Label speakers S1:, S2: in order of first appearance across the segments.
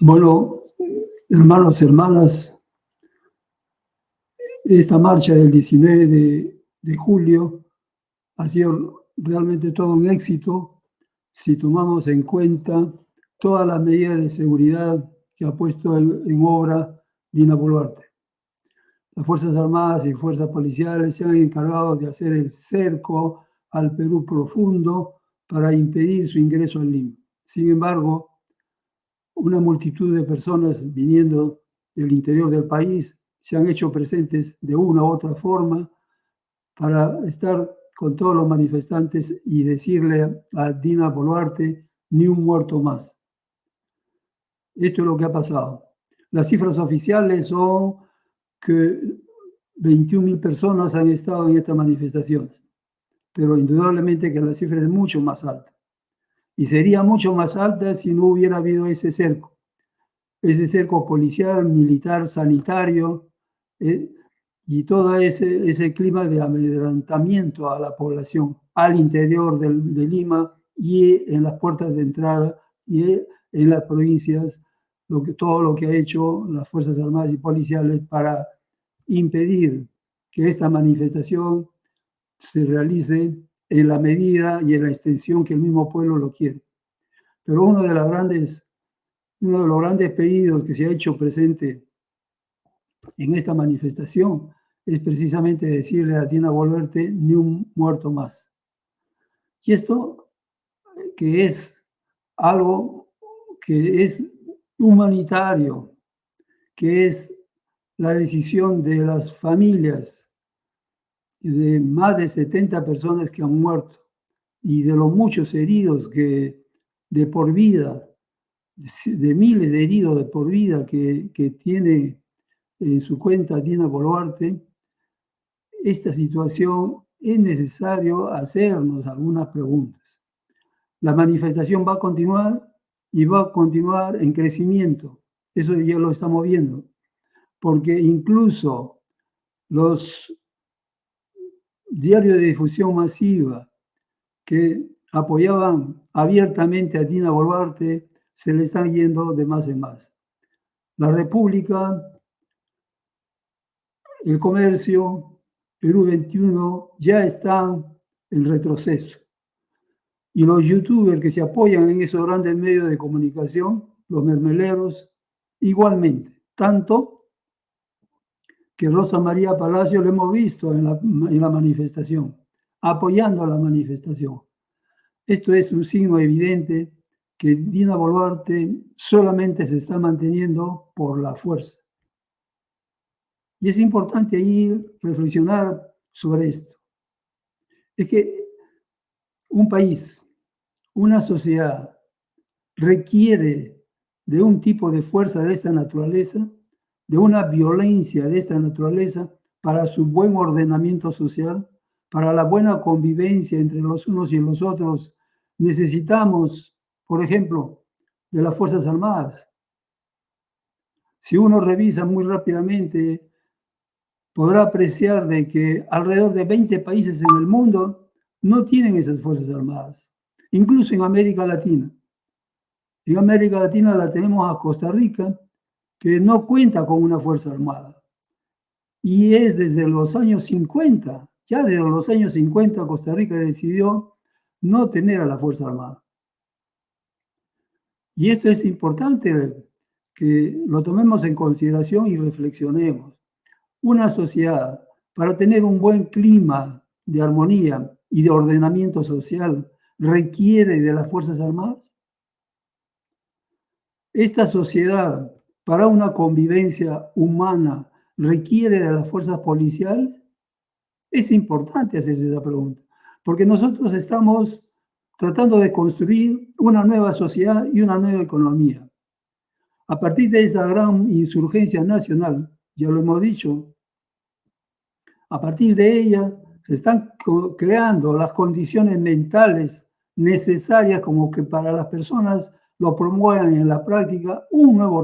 S1: Bueno, hermanos, hermanas, esta marcha del 19 de julio ha sido realmente todo un éxito si tomamos en cuenta todas las medidas de seguridad que ha puesto en obra Dina Boluarte. Las Fuerzas Armadas y Fuerzas Policiales se han encargado de hacer el cerco al Perú profundo para impedir su ingreso al Lima. Sin embargo, una multitud de personas viniendo del interior del país se han hecho presentes de una u otra forma para estar con todos los manifestantes y decirle a Dina Boluarte, ni un muerto más. Esto es lo que ha pasado. Las cifras oficiales son que 21.000 personas han estado en esta manifestación, pero indudablemente que la cifra es mucho más alta. Y sería mucho más alta si no hubiera habido ese cerco policial, militar, sanitario, y todo ese clima de amedrentamiento a la población al interior de Lima y en las puertas de entrada y en las provincias, todo lo que ha hecho las Fuerzas Armadas y Policiales para impedir que esta manifestación se realice en la medida y en la extensión que el mismo pueblo lo quiere. Pero uno de los grandes pedidos que se ha hecho presente en esta manifestación es precisamente decirle a Dina Boluarte, ni un muerto más. Y esto que es algo que es humanitario, que es la decisión de las familias de más de 70 personas que han muerto y de los muchos heridos que de por vida, de miles de heridos de por vida que tiene en su cuenta Dina Boluarte, esta situación es necesario hacernos algunas preguntas. La manifestación va a continuar y va a continuar en crecimiento. Eso ya lo estamos viendo, porque incluso los diarios de difusión masiva que apoyaban abiertamente a Dina Boluarte se le están yendo de más en más. La República, el Comercio, Perú 21 ya están en retroceso. Y los youtubers que se apoyan en esos grandes medios de comunicación, los mermeleros, igualmente. Tanto que Rosa María Palacio lo hemos visto en la manifestación, apoyando a la manifestación. Esto es un signo evidente que Dina Boluarte solamente se está manteniendo por la fuerza. Y es importante ahí reflexionar sobre esto. Es que un país, una sociedad, requiere de un tipo de fuerza de esta naturaleza, de una violencia de esta naturaleza para su buen ordenamiento social, para la buena convivencia entre los unos y los otros. Necesitamos, por ejemplo, de las Fuerzas Armadas. Si uno revisa muy rápidamente, podrá apreciar de que alrededor de 20 países en el mundo no tienen esas Fuerzas Armadas, incluso en América Latina. En América Latina la tenemos a Costa Rica, que no cuenta con una Fuerza Armada. Y es desde los años 50, ya desde los años 50 Costa Rica decidió no tener a la Fuerza Armada. Y esto es importante que lo tomemos en consideración y reflexionemos. Una sociedad, para tener un buen clima de armonía y de ordenamiento social, requiere de las Fuerzas Armadas. Esta sociedad, para una convivencia humana, requiere de las fuerzas policiales. Es importante hacerse esa pregunta, porque nosotros estamos tratando de construir una nueva sociedad y una nueva economía. A partir de esta gran insurgencia nacional, ya lo hemos dicho, a partir de ella se están creando las condiciones mentales necesarias como que para las personas lo promuevan en la práctica un nuevo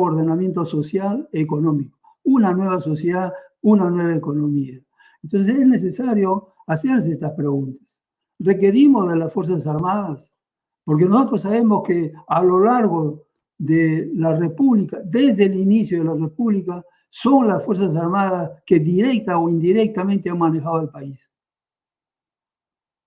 S1: ordenamiento social, económico, una nueva sociedad, una nueva economía. Entonces es necesario hacerse estas preguntas. ¿Requerimos de las Fuerzas Armadas Porque nosotros sabemos que a lo largo de la República, desde el inicio de la República, son las Fuerzas Armadas que directa o indirectamente han manejado el país.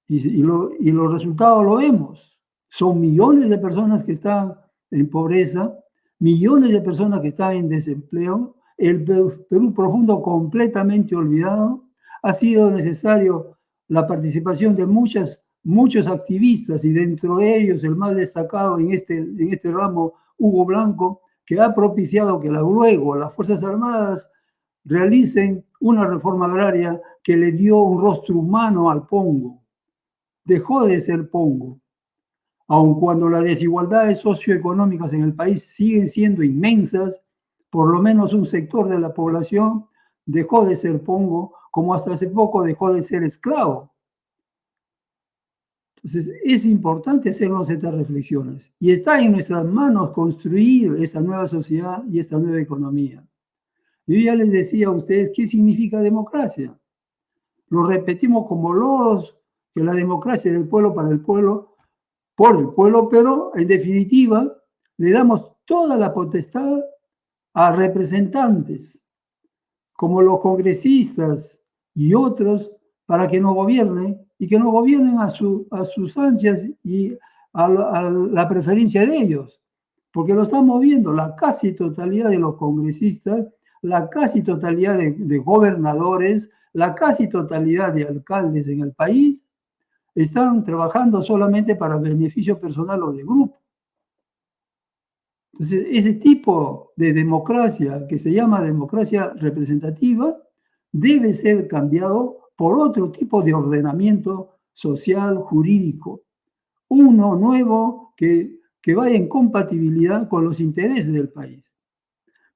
S1: Y los resultados lo vemos. Son millones de personas que están en pobreza, millones de personas que están en desempleo, el Perú profundo completamente olvidado. Ha sido necesario la participación de muchos activistas, y dentro de ellos el más destacado en este ramo, Hugo Blanco, que ha propiciado que luego las Fuerzas Armadas realicen una reforma agraria que le dio un rostro humano al Pongo. Dejó de ser Pongo. Aun cuando las desigualdades socioeconómicas en el país siguen siendo inmensas, por lo menos un sector de la población dejó de ser Pongo, como hasta hace poco dejó de ser esclavo. Entonces, es importante hacernos estas reflexiones y está en nuestras manos construir esa nueva sociedad y esta nueva economía. Yo ya les decía a ustedes qué significa democracia. Lo repetimos como loros, que la democracia es del pueblo para el pueblo, por el pueblo, pero en definitiva le damos toda la potestad a representantes como los congresistas y otros para que nos gobiernen y que nos gobiernen a sus anchas y a la preferencia de ellos. Porque lo estamos viendo, la casi totalidad de los congresistas, la casi totalidad de gobernadores, la casi totalidad de alcaldes en el país están trabajando solamente para beneficio personal o de grupo. Entonces, ese tipo de democracia, que se llama democracia representativa, debe ser cambiado por otro tipo de ordenamiento social, jurídico, uno nuevo que vaya en compatibilidad con los intereses del país.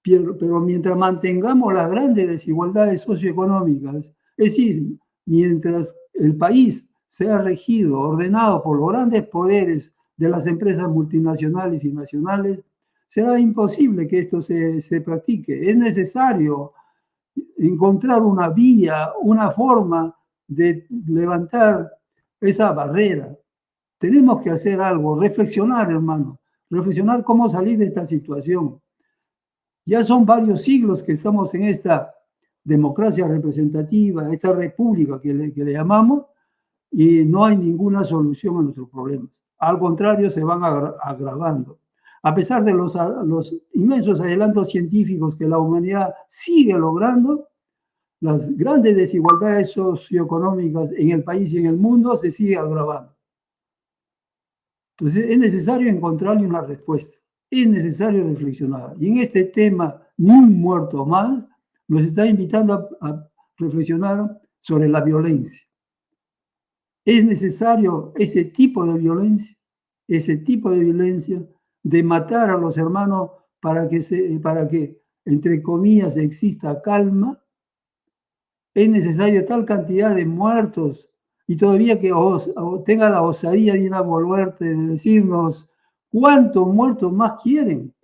S1: Pero mientras mantengamos las grandes desigualdades socioeconómicas, es decir, mientras el país sea regido, ordenado por los grandes poderes de las empresas multinacionales y nacionales, será imposible que esto se practique. Es necesario encontrar una vía, una forma de levantar esa barrera. Tenemos que hacer algo, reflexionar, hermano, reflexionar cómo salir de esta situación. Ya son varios siglos que estamos en esta democracia representativa, esta república que le llamamos, y no hay ninguna solución a nuestros problemas. Al contrario, se van agravando. A pesar de los inmensos adelantos científicos que la humanidad sigue logrando, las grandes desigualdades socioeconómicas en el país y en el mundo se siguen agravando. Entonces, es necesario encontrarle una respuesta. Es necesario reflexionar. Y en este tema, ni un muerto más, nos está invitando a reflexionar sobre la violencia. Es necesario ese tipo de violencia, de matar a los hermanos para que, entre comillas, exista calma. Es necesario tal cantidad de muertos y todavía que tenga la osadía de ir a volverte, de decirnos cuántos muertos más quieren.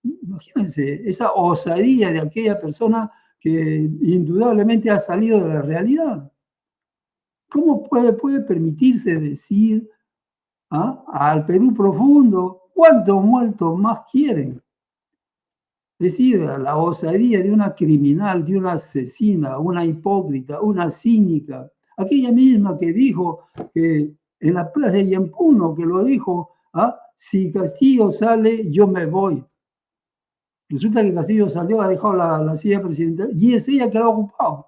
S1: Imagínense esa osadía de aquella persona que indudablemente ha salido de la realidad. ¿Cómo puede permitirse decir al Perú profundo cuántos muertos más quieren? Es decir, la osadía de una criminal, de una asesina, una hipócrita, una cínica, aquella misma que dijo que en la plaza de Yempuno, que lo dijo, si Castillo sale, yo me voy. Resulta que Castillo salió, ha dejado la silla presidencial y es ella que la ha ocupado.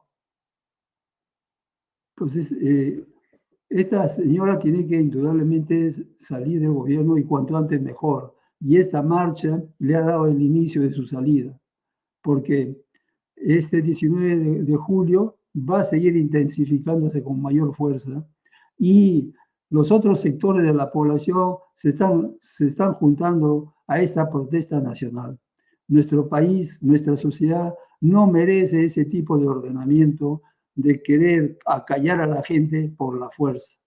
S1: Entonces, esta señora tiene que indudablemente salir del gobierno y cuanto antes mejor. Y esta marcha le ha dado el inicio de su salida, porque este 19 de julio va a seguir intensificándose con mayor fuerza y los otros sectores de la población se están juntando a esta protesta nacional. Nuestro país, nuestra sociedad no merece ese tipo de ordenamiento de querer acallar a la gente por la fuerza.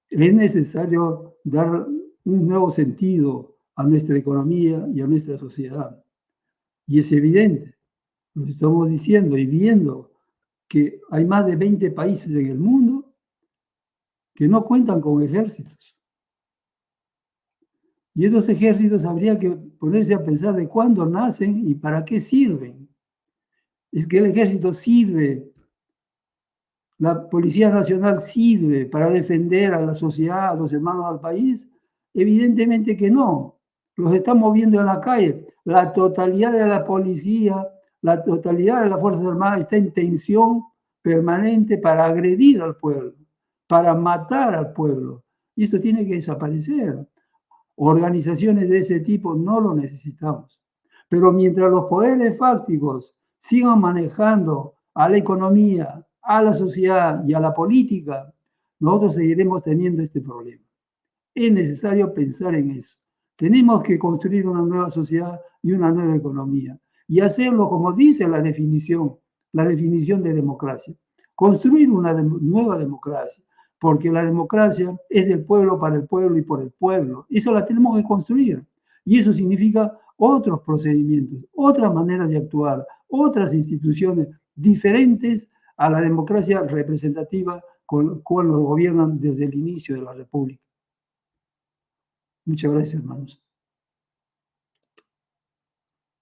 S1: Es necesario dar un nuevo sentido a nuestra economía y a nuestra sociedad. Y es evidente, lo estamos diciendo y viendo, que hay más de 20 países en el mundo que no cuentan con ejércitos. Y estos ejércitos habría que ponerse a pensar de cuándo nacen y para qué sirven. Es que el ejército sirve, la Policía Nacional sirve para defender a la sociedad, a los hermanos al país. Evidentemente que no. Los estamos viendo en la calle. La totalidad de la policía, la totalidad de las Fuerzas Armadas está en tensión permanente para agredir al pueblo, para matar al pueblo. Y esto tiene que desaparecer. Organizaciones de ese tipo no lo necesitamos. Pero mientras los poderes fácticos sigan manejando a la economía, a la sociedad y a la política, nosotros seguiremos teniendo este problema. Es necesario pensar en eso. Tenemos que construir una nueva sociedad y una nueva economía. Y hacerlo como dice la definición de democracia. Construir una nueva democracia, porque la democracia es del pueblo, para el pueblo y por el pueblo. Eso la tenemos que construir. Y eso significa otros procedimientos, otras maneras de actuar, otras instituciones diferentes a la democracia representativa con la cual nos gobiernan desde el inicio de la República. Muchas gracias, hermanos.